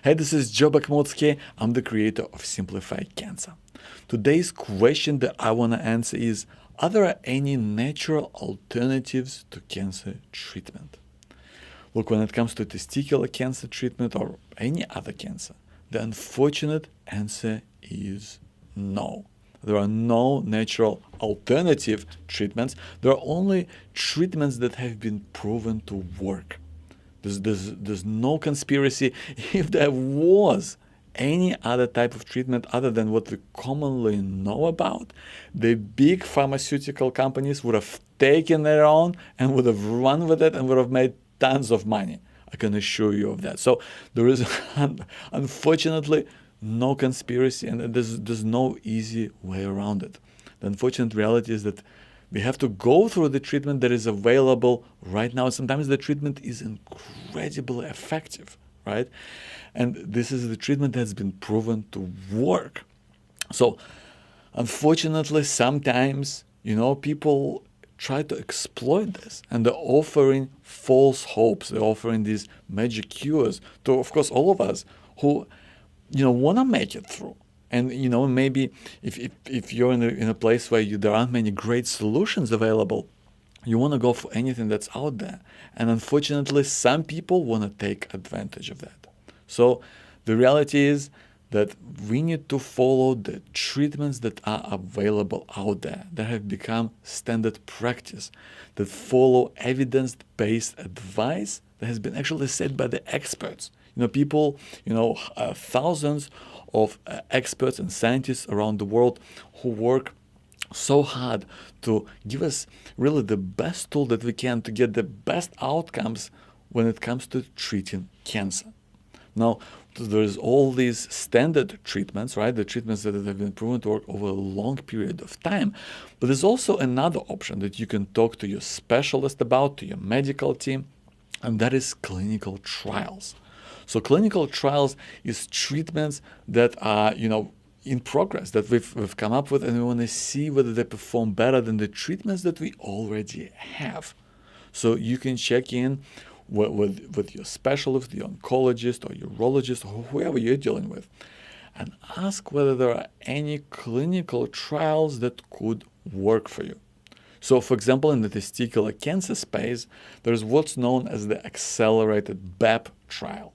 Hey, this is Joe Bakhmoutski. I'm the creator of Simplify Cancer. Today's question that I want to answer is, are there any natural alternatives to cancer treatment? Look, when it comes to testicular cancer treatment or any other cancer, the unfortunate answer is no. There are no natural alternative treatments. There are only treatments that have been proven to work. There's no conspiracy. If there was any other type of treatment other than what we commonly know about, the big pharmaceutical companies would have taken their own and would have run with it and would have made tons of money. I can assure you of that. So there is, unfortunately, no conspiracy, and there's no easy way around it. The unfortunate reality is that we have to go through the treatment that is available right now. Sometimes the treatment is incredibly effective, right? And this is the treatment that's been proven to work. So unfortunately, sometimes, people try to exploit this, and they're offering false hopes. They're offering these magic cures to, of course, all of us who, want to make it through. And maybe if you're in a place where there aren't many great solutions available, you want to go for anything that's out there. And unfortunately, some people want to take advantage of that. So the reality is that we need to follow the treatments that are available out there, that have become standard practice, that follow evidence-based advice that has been actually said by the experts. People, thousands of experts and scientists around the world who work so hard to give us really the best tool that we can to get the best outcomes when it comes to treating cancer. Now, there's all these standard treatments, right? The treatments that have been proven to work over a long period of time. But there's also another option that you can talk to your specialist about, to your medical team, and that is clinical trials. So clinical trials is treatments that are, in progress, that we've come up with, and we want to see whether they perform better than the treatments that we already have. So you can check in with your specialist, the oncologist or urologist or whoever you're dealing with, and ask whether there are any clinical trials that could work for you. So, for example, in the testicular cancer space, there's what's known as the accelerated BEP trial.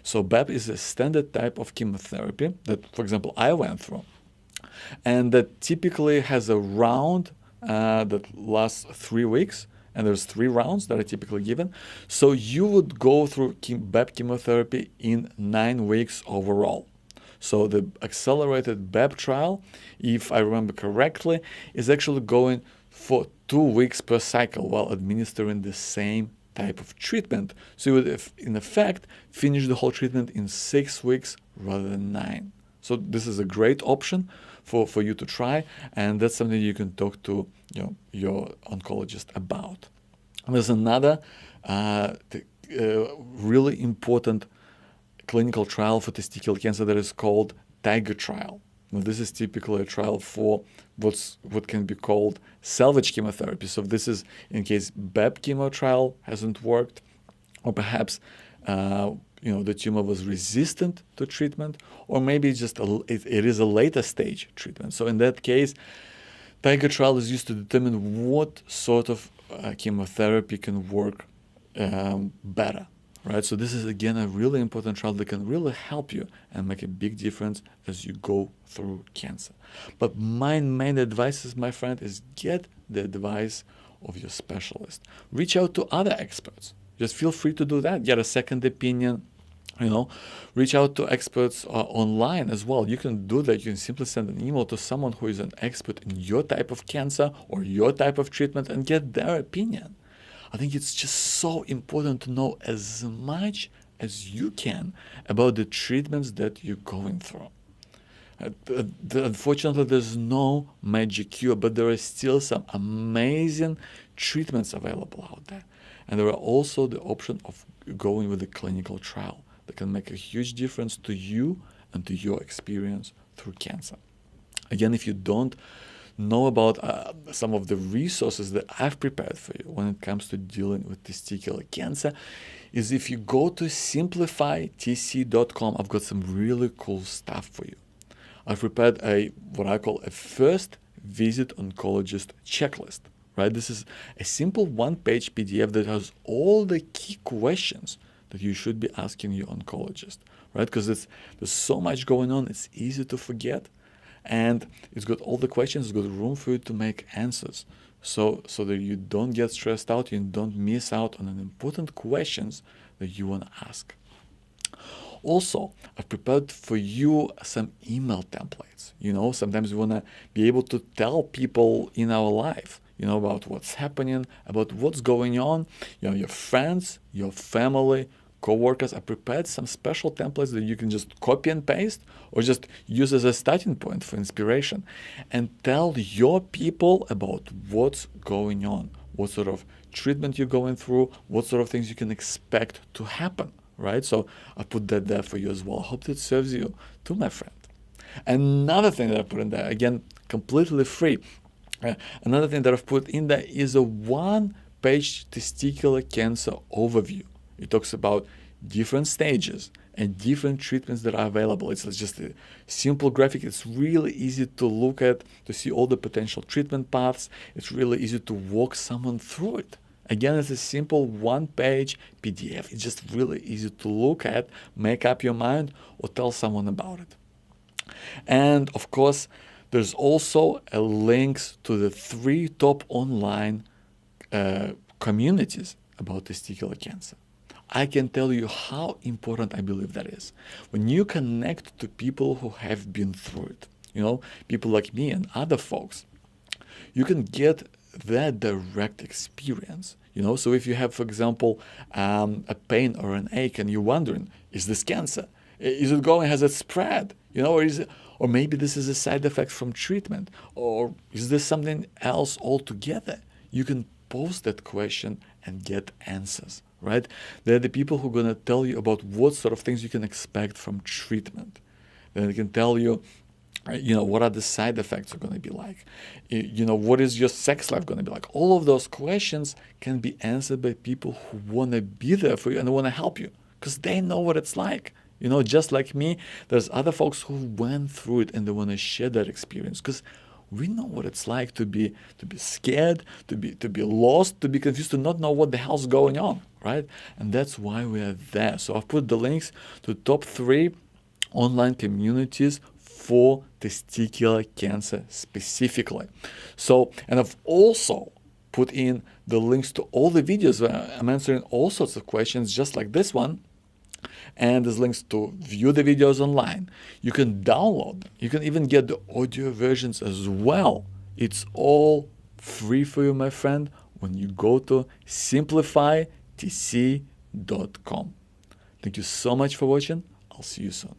So BEP is a standard type of chemotherapy that, for example, I went through, and that typically has a round that lasts 3 weeks, and there's 3 rounds that are typically given. So you would go through BEP chemotherapy in 9 weeks overall. So the accelerated BEP trial, if I remember correctly, is actually going for 2 weeks per cycle while administering the same type of treatment. So you would, in effect, finish the whole treatment in 6 weeks rather than 9. So this is a great option for you to try, and that's something you can talk to your oncologist about. And there's another really important clinical trial for testicular cancer that is called TIGER trial. Now, this is typically a trial for what can be called salvage chemotherapy. So this is in case BEP chemo trial hasn't worked, or perhaps the tumor was resistant to treatment, or maybe just it is a later stage treatment. So in that case, TIGER trial is used to determine what sort of chemotherapy can work better. Right, so this is again a really important trial that can really help you and make a big difference as you go through cancer. But my main advice is, my friend, is get the advice of your specialist. Reach out to other experts. Just feel free to do that. Get a second opinion. Reach out to experts online as well. You can do that. You can simply send an email to someone who is an expert in your type of cancer or your type of treatment and get their opinion. I think it's just so important to know as much as you can about the treatments that you're going through. Unfortunately, there's no magic cure, but there are still some amazing treatments available out there. And there are also the option of going with a clinical trial that can make a huge difference to you and to your experience through cancer. Again, if you don't know about some of the resources that I've prepared for you when it comes to dealing with testicular cancer, is if you go to simplifytc.com, I've got some really cool stuff for you. I've prepared what I call a first visit oncologist checklist. Right? This is a simple one-page PDF that has all the key questions that you should be asking your oncologist, right? Because there's so much going on, it's easy to forget, and it's got all the questions, it's got room for you to make answers, so that you don't get stressed out, you don't miss out on an important questions that you want to ask. Also, I've prepared for you some email templates. Sometimes we want to be able to tell people in our life, about what's happening, about what's going on, your friends, your family, co-workers. I prepared some special templates that you can just copy and paste or just use as a starting point for inspiration and tell your people about what's going on, what sort of treatment you're going through, what sort of things you can expect to happen, right? So I put that there for you as well. I hope that serves you too, my friend. Another thing that I put in there, again, completely free. Another thing that I've put in there is a one-page testicular cancer overview. It talks about different stages and different treatments that are available. It's just a simple graphic. It's really easy to look at, to see all the potential treatment paths. It's really easy to walk someone through it. Again, it's a simple one-page PDF. It's just really easy to look at, make up your mind, or tell someone about it. And of course, there's also a links to the 3 top online communities about testicular cancer. I can tell you how important I believe that is. When you connect to people who have been through it, people like me and other folks, you can get that direct experience. So if you have, for example, a pain or an ache and you're wondering, is this cancer? Is it going, has it spread? Or maybe this is a side effect from treatment, or is this something else altogether? You can pose that question and get answers, right? They're the people who are going to tell you about what sort of things you can expect from treatment. Then they can tell you, what are the side effects are going to be like? What is your sex life going to be like? All of those questions can be answered by people who want to be there for you and want to help you because they know what it's like. Just like me, there's other folks who went through it and they want to share that experience because we know what it's like to be scared, to be lost, to be confused, to not know what the hell's going on, right? And that's why we are there. So I've put the links to top 3 online communities for testicular cancer specifically. So, and I've also put in the links to all the videos where I'm answering all sorts of questions just like this one. And there's links to view the videos online. You can download them. You can even get the audio versions as well. It's all free for you, my friend, when you go to simplifytc.com. Thank you so much for watching. I'll see you soon.